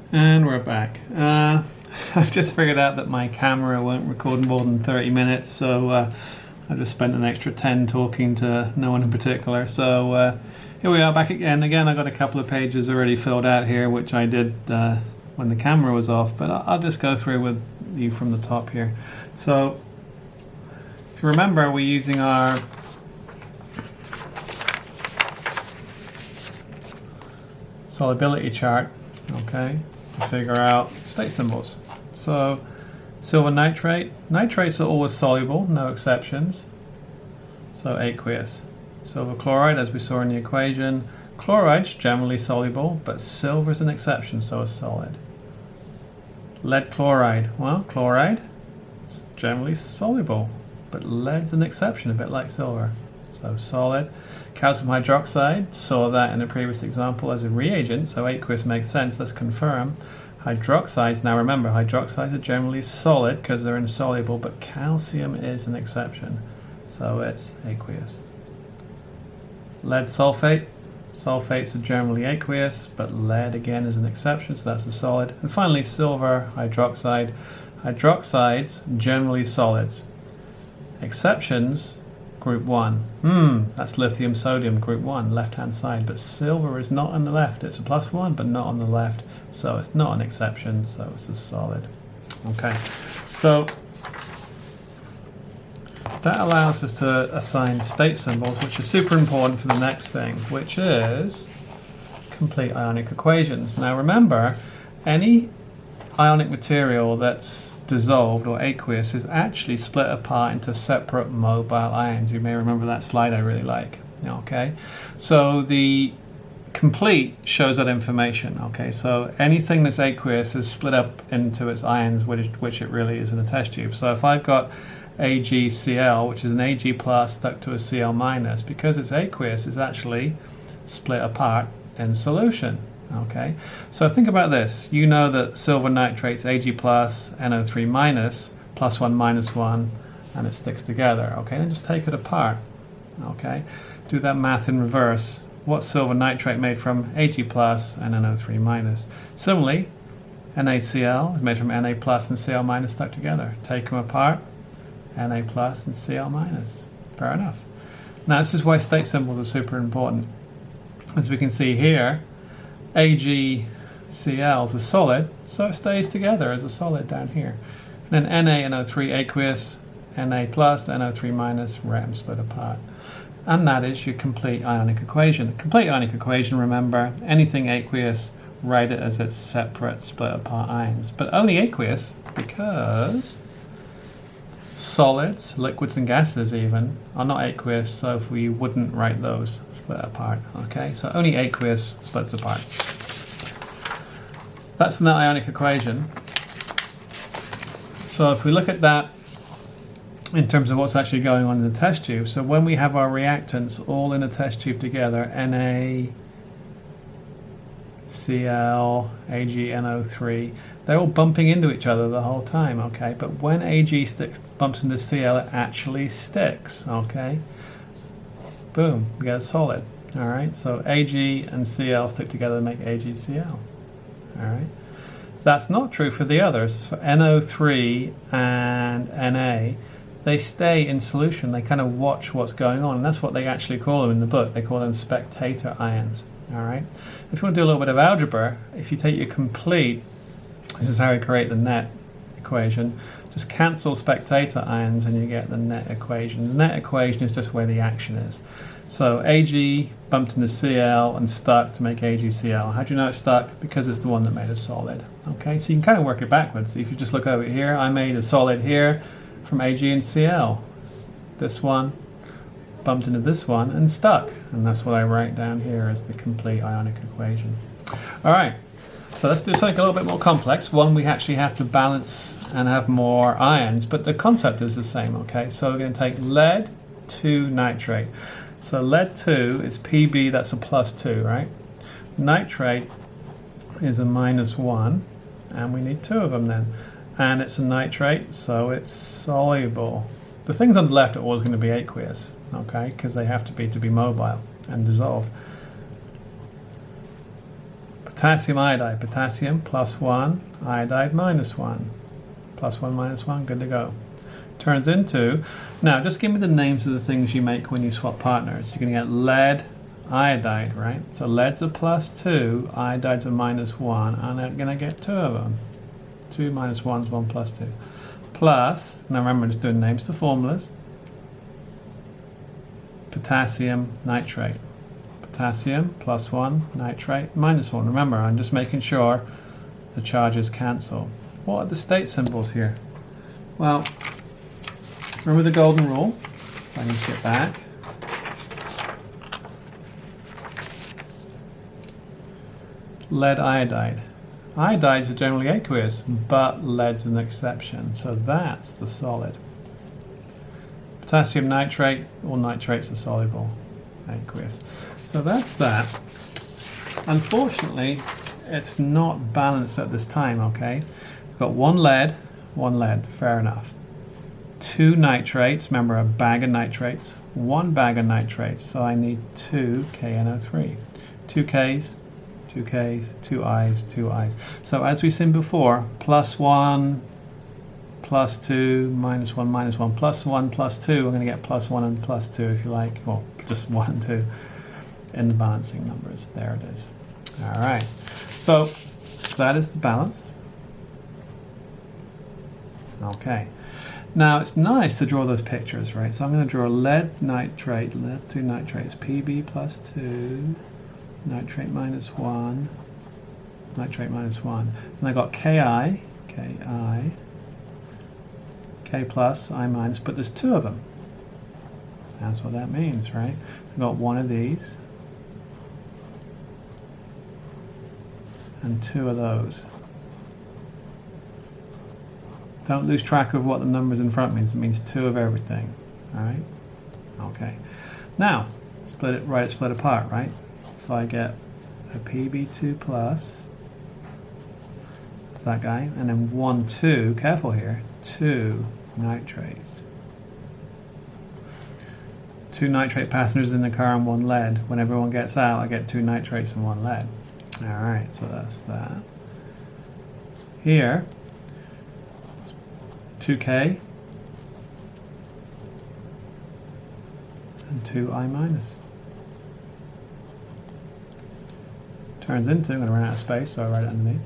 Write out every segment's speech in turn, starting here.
And we're back. I've just figured out that my camera won't record more than 30 minutes, so I just spent an extra 10 talking to no one in particular. So here we are back again. Again, I got a couple of pages already filled out here, which I did when the camera was off, but I'll just go through with you from the top here. So if you remember, we're using our solubility chart, okay, to figure out state symbols. So silver nitrate, nitrates are always soluble, no exceptions, so aqueous. Silver chloride, as we saw in the equation, chloride's generally soluble, but silver is an exception, so it's solid. Lead chloride, well, chloride is generally soluble, but lead's an exception, a bit like silver, so solid. Calcium hydroxide, saw that in a previous example as a reagent, so aqueous makes sense, let's confirm. Hydroxides, now remember, hydroxides are generally solid because they're insoluble, but calcium is an exception, so it's aqueous. Lead sulfate, sulfates are generally aqueous, but lead again is an exception, so that's a solid. And finally, silver hydroxide, hydroxides generally solids. Exceptions, group 1. That's lithium sodium, group 1, left hand side, but silver is not on the left. It's a +1, but not on the left, so it's not an exception, so it's a solid. Okay, so that allows us to assign state symbols, which is super important for the next thing, which is complete ionic equations. Now remember, any ionic material that's dissolved or aqueous is actually split apart into separate mobile ions. You may remember that slide I really like. Okay, so the complete shows that information. Okay, so anything that's aqueous is split up into its ions, which it really is in a test tube. So if I've got AgCl, which is an Ag plus stuck to a Cl minus, because it's aqueous, it's actually split apart in solution. Okay, so think about this. You know that silver nitrate's Ag plus, NO3 minus, +1 -1, and it sticks together. Okay, then just take it apart. Okay, do that math in reverse. What's silver nitrate made from? Ag plus and NO3 minus. Similarly, NaCl is made from Na plus and Cl minus stuck together. Take them apart, Na plus and Cl minus. Fair enough. Now this is why state symbols are super important. As we can see here, AgCl is a solid, so it stays together as a solid down here. And then NaNO3 aqueous, Na plus, NO3 minus, RAM split apart. And that is your complete ionic equation. Complete ionic equation, remember, anything aqueous, write it as its separate split apart ions. But only aqueous because solids, liquids and gases even, are not aqueous, so we wouldn't write those split apart. Okay, so only aqueous splits apart. That's the ionic equation. So if we look at that in terms of what's actually going on in the test tube, so when we have our reactants all in a test tube together, Na, Cl, AgNO3, they're all bumping into each other the whole time, okay? But when Ag bumps into Cl, it actually sticks, okay? Boom, we get a solid, all right? So Ag and Cl stick together to make AgCl, all right? That's not true for the others. For NO3 and Na, they stay in solution. They kind of watch what's going on, and that's what they actually call them in the book. They call them spectator ions, all right? If you want to do a little bit of algebra, if you take your complete, this is how we create the net equation, just cancel spectator ions and you get the net equation. The net equation is just where the action is. So Ag bumped into Cl and stuck to make AgCl. How do you know it's stuck? Because it's the one that made a solid. Okay, so you can kind of work it backwards. If you just look over here, I made a solid here from Ag and Cl. This one bumped into this one and stuck. And that's what I write down here as the complete ionic equation. All right. So let's do something a little bit more complex. One, we actually have to balance and have more ions, but the concept is the same, okay? So we're going to take lead 2 nitrate. So lead 2 is Pb, that's a +2, right? Nitrate is a -1, and we need 2 of them then. And it's a nitrate, so it's soluble. The things on the left are always going to be aqueous, okay? Because they have to be mobile and dissolved. Potassium iodide, potassium plus 1, iodide minus 1. Plus 1 minus 1, good to go. Turns into, now just give me the names of the things you make when you swap partners. You're going to get lead, iodide, right? So lead's a plus 2, iodide's a minus 1, and I'm going to get 2 of them. 2 minus 1 is 1 plus 2. Plus, now remember I'm just doing names to formulas, potassium nitrate. Potassium plus 1, nitrate minus 1. Remember, I'm just making sure the charges cancel. What are the state symbols here? Well, remember the golden rule? If I can just get back. Lead iodide. Iodides are generally aqueous, but lead's an exception, so that's the solid. Potassium nitrate, all nitrates are soluble, aqueous. So that's that. Unfortunately, it's not balanced at this time, okay? We've got one lead, fair enough. 2 nitrates, remember a bag of nitrates, 1 bag of nitrates, so I need 2 KNO3. 2 Ks, 2 Ks, 2 Is, 2 Is. So as we've seen before, plus 1, plus 2, minus 1, minus 1, plus 1, plus 2, we're going to get plus 1 and plus 2 if you like, well, just 1 and 2 in the balancing numbers. There it is. All right, so that is the balanced. Okay, now it's nice to draw those pictures, right? So I'm going to draw lead nitrate, lead 2 nitrates, Pb plus 2, nitrate minus 1, nitrate minus 1. And I got Ki, K plus, I minus, but there's 2 of them. That's what that means, right? I've got 1 of these and 2 of those. Don't lose track of what the numbers in front means. It means 2 of everything. All right? Okay. Now, split it apart, right? So I get a Pb2 plus, that's that guy, and then 1, 2, careful here, 2 nitrates. 2 nitrate passengers in the car and 1 lead. When everyone gets out, I get 2 nitrates and 1 lead. All right, so that's that. Here, 2K and 2 I minus. Turns into, I'm going to run out of space, so I write it underneath.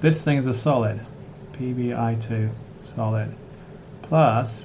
This thing is a solid, PbI2, solid, plus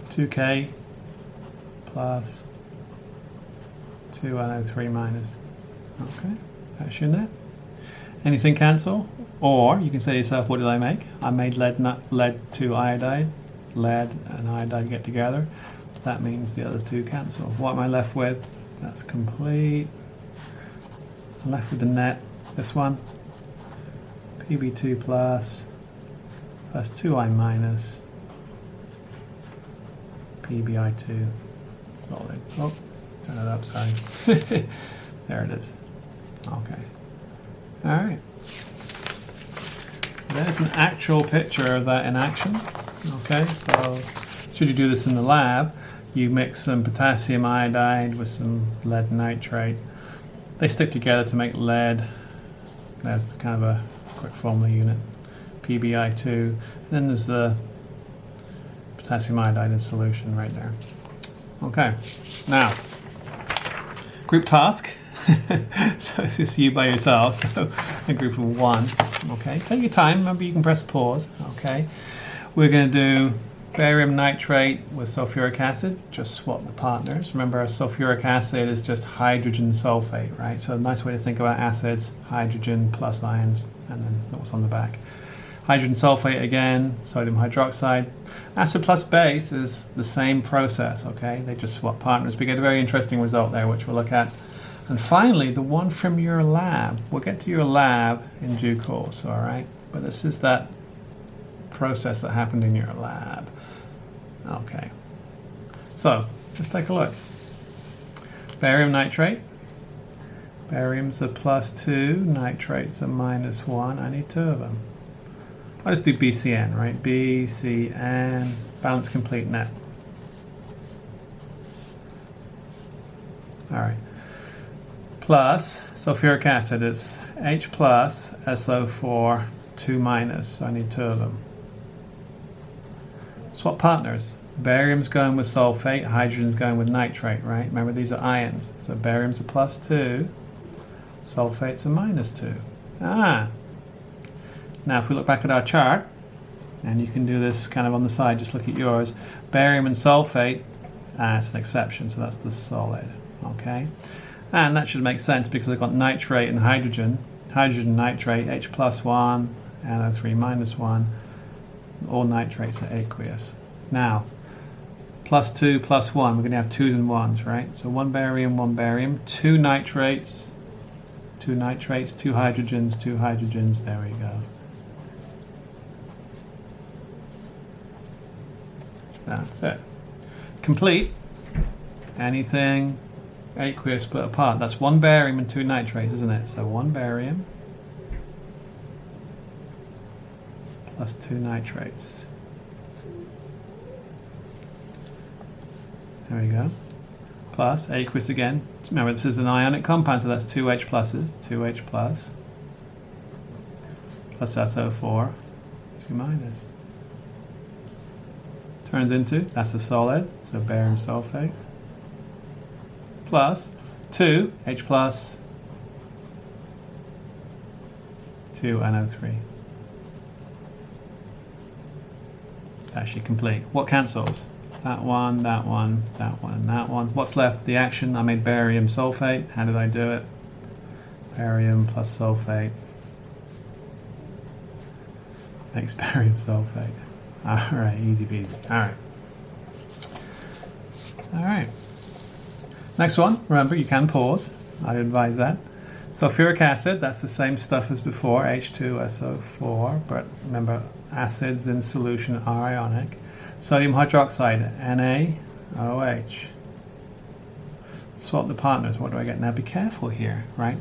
2K plus 2NO3 minus. Okay, that's your net. Anything cancel? Or you can say to yourself, what did I make? I made lead to iodide. Lead and iodide get together. That means the other 2 cancel. What am I left with? That's complete. I'm left with the net. This one, Pb2 plus 2I minus, PbI2, solid. Oh, turn it up, sorry. There it is. Okay. All right. There's an actual picture of that in action. Okay, so should you do this in the lab, you mix some potassium iodide with some lead nitrate. They stick together to make lead. That's kind of a quick formula unit. PbI2. And then there's the potassium iodide in solution right there. Okay, now, group task. So it's just you by yourself, so a group of 1. Okay, take your time. Remember, you can press pause. Okay, we're going to do barium nitrate with sulfuric acid. Just swap the partners. Remember, sulfuric acid is just hydrogen sulfate, right? So a nice way to think about acids: hydrogen plus ions, and then what's on the back. Hydrogen sulfate again, sodium hydroxide. Acid plus base is the same process. Okay, they just swap partners. We get a very interesting result there, which we'll look at. And finally, the one from your lab. We'll get to your lab in due course, all right? But this is that process that happened in your lab. Okay. So, let's take a look. Barium nitrate. Barium's a +2, nitrate's a -1. I need 2 of them. I'll just do BCN, right? BCN, balance complete net. plus sulfuric acid. It's H plus SO4 2 minus, so I need 2 of them. Swap partners. Barium's going with sulfate, hydrogen's going with nitrate, right? Remember, these are ions. So barium's a +2, sulfate's a -2. Now if we look back at our chart, and you can do this kind of on the side, just look at yours. Barium and sulfate, it's an exception, so that's the solid, okay? And that should make sense because I've got nitrate and hydrogen. Hydrogen, nitrate, H +1, NO3 -1. All nitrates are aqueous. Now, +2, +1, we're going to have 2s and 1s, right? So 1 barium, 2 nitrates, 2 nitrates, 2 hydrogens, 2 hydrogens, there we go. That's it. Complete. Anything aqueous split apart. That's 1 barium and 2 nitrates, isn't it? So 1 barium plus 2 nitrates. There we go. Plus aqueous again. Remember, this is an ionic compound, so that's 2 H pluses. 2 H plus SO4 2 minus. Turns into, that's a solid, so barium sulfate, plus 2 H plus 2 NO3. Actually complete. What cancels? That one, that one, that one, and that one. What's left? The action. I made barium sulfate. How did I do it? Barium plus sulfate makes barium sulfate. Alright, easy peasy. Alright. Next one, remember you can pause. I advise that. Sulfuric acid, that's the same stuff as before, H2SO4, but remember acids in solution are ionic. Sodium hydroxide, NaOH. Swap the partners, what do I get? Now be careful here, right?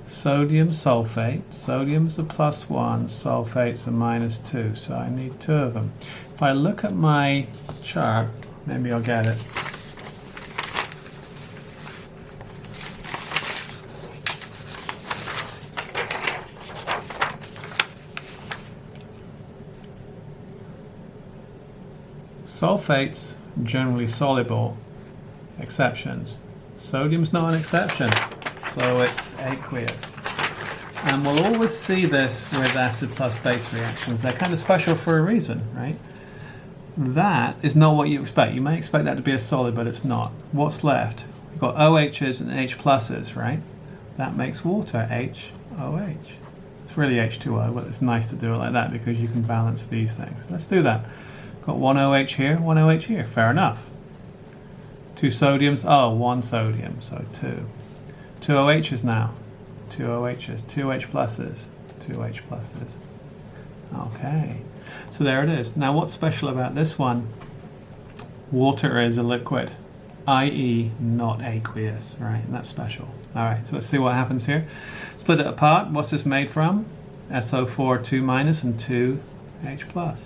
Sodium sulfate, sodium's a +1, sulfate's a -2, so I need 2 of them. If I look at my chart, maybe I'll get it. Sulfate's generally soluble, exceptions. Sodium's not an exception, so it's aqueous. And we'll always see this with acid plus base reactions. They're kind of special for a reason, right? That is not what you expect. You may expect that to be a solid, but it's not. What's left? We've got OHs and H pluses, right? That makes water, HOH. It's really H2O, but it's nice to do it like that because you can balance these things. Let's do that. Got 1 OH here, 1 OH here. Fair enough. 2 sodiums. Oh, 1 sodium, so 2. 2 OHs now. 2 OHs. 2 H pluses. 2 H pluses. Okay. So there it is. Now what's special about this one? Water is a liquid, i.e. not aqueous, right? And that's special. Alright, so let's see what happens here. Split it apart. What's this made from? SO4 2 minus and 2 H plus.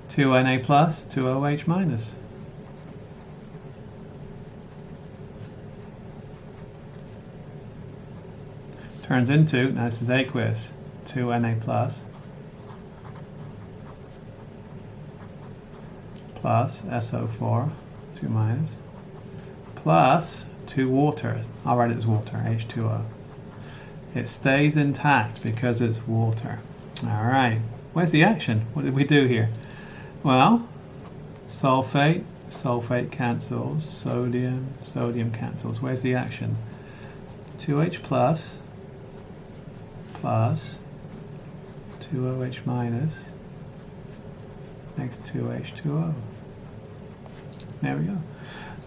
Two Na plus, 2 OH minus. Turns into, now this is aqueous, 2 Na plus SO4 2 minus plus 2 water. I'll write it as water, H2O. It stays intact because it's water. Alright, where's the action? What did we do here? Well, sulfate cancels, sodium cancels. Where's the action? 2H plus 2OH minus makes 2H2O. There we go.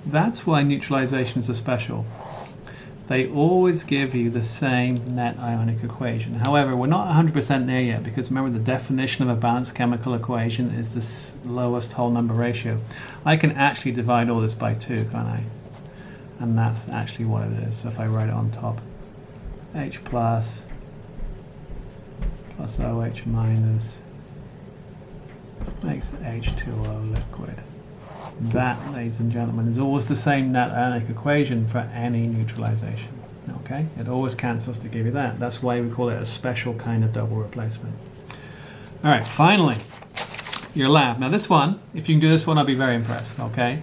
That's why neutralizations are special. They always give you the same net ionic equation. However, we're not 100% there yet because remember the definition of a balanced chemical equation is the lowest whole number ratio. I can actually divide all this by 2, can't I? And that's actually what it is. So if I write it on top, H plus OH minus makes H2O liquid. That, ladies and gentlemen, is always the same net ionic equation for any neutralization. Okay, it always cancels to give you that. That's why we call it a special kind of double replacement. All right, finally, your lab. Now this one, if you can do this one, I'll be very impressed, okay?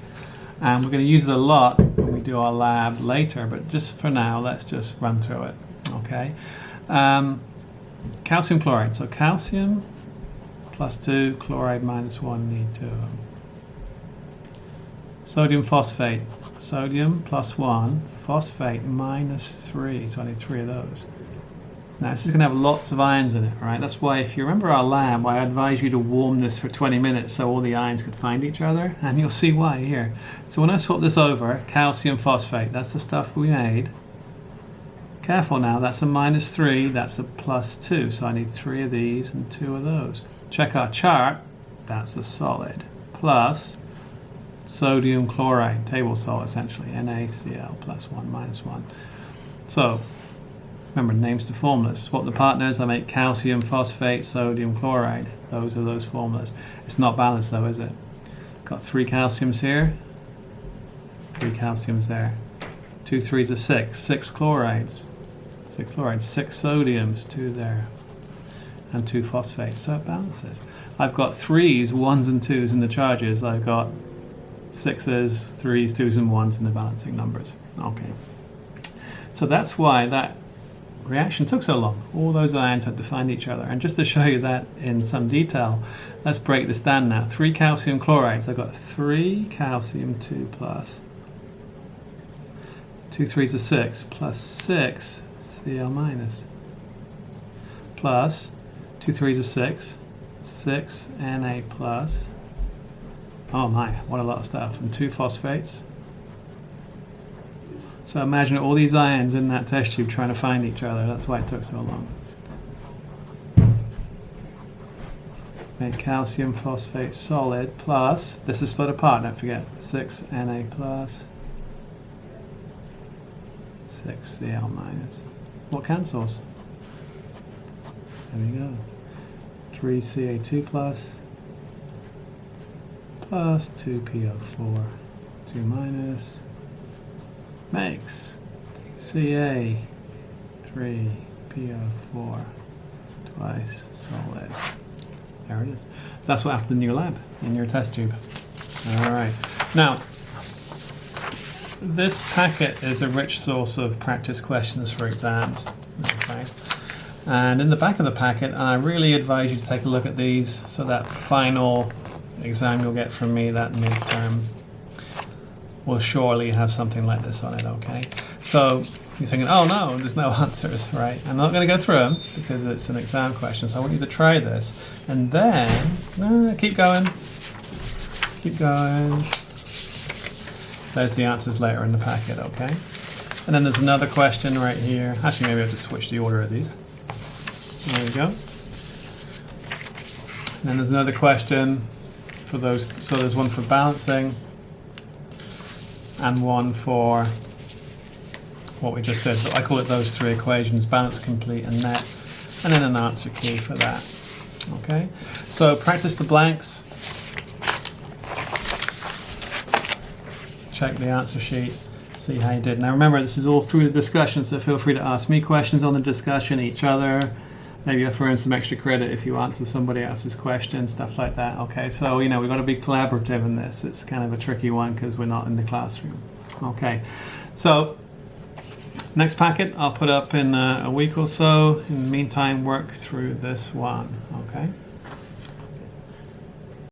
And we're going to use it a lot when we do our lab later, but just for now, let's just run through it, okay? Calcium chloride. So calcium plus 2, chloride minus 1, need 2 of them. Sodium phosphate. Sodium plus 1, phosphate minus 3, so I need 3 of those. Now this is going to have lots of ions in it, right? That's why if you remember our lab, I advise you to warm this for 20 minutes so all the ions could find each other, and you'll see why here. So when I swap this over, calcium phosphate, that's the stuff we made. Careful now, that's a minus 3, that's a plus 2, so I need 3 of these and 2 of those. Check our chart, that's a solid, plus sodium chloride, table salt essentially, NaCl plus 1 minus 1. So, remember, names to formulas. Swap the partners, I make calcium phosphate, sodium chloride. Those are those formulas. It's not balanced though, is it? Got 3 calciums here, 3 calciums there. 2 3s are 6, 6 chlorides. 6 chlorides, 6 sodiums, 2 there. And 2 phosphates, so it balances. I've got 3s, 1s and 2s in the charges. I've got 6s, 3s, 2s and 1s in the balancing numbers. Okay. So that's why that reaction took so long. All those ions had to find each other. And just to show you that in some detail, let's break this down now. 3 calcium chlorides. I've got 3 calcium 2 plus. 2 3s are 6 plus 6 Cl minus. Plus 2 3s are 6, 6 Na plus. Oh my, what a lot of stuff. And 2 phosphates. So imagine all these ions in that test tube trying to find each other. That's why it took so long. Make calcium phosphate solid plus, this is split apart, don't forget, 6 Na plus, 6 Cl minus. What cancels? There we go. 3 Ca2 plus 2 PO4, 2 minus, makes Ca3 PO4 twice solid. There it is. That's what happened in your lab, in your test tube. All right. Now, this packet is a rich source of practice questions for exams. Okay. And in the back of the packet, I really advise you to take a look at these, so that final exam you'll get from me, that midterm, will surely have something like this on it, okay? So you're thinking, oh no, there's no answers, right? I'm not going to go through them because it's an exam question, so I want you to try this. And then, keep going. Keep going. There's the answers later in the packet, okay? And then there's another question right here. Actually, maybe I'll just switch the order of these. There we go. And then there's another question for those. So there's one for balancing and one for what we just did. So I call it those 3 equations: balance, complete, and net. And then an answer key for that. Okay. So practice the blanks. Check the answer sheet. See how you did. Now remember, this is all through the discussion, so feel free to ask me questions on the discussion, each other. Maybe you'll throw in some extra credit if you answer somebody else's question, stuff like that. Okay, so we've got to be collaborative in this. It's kind of a tricky one because we're not in the classroom. Okay, so next packet I'll put up in a week or so. In the meantime, work through this one. Okay.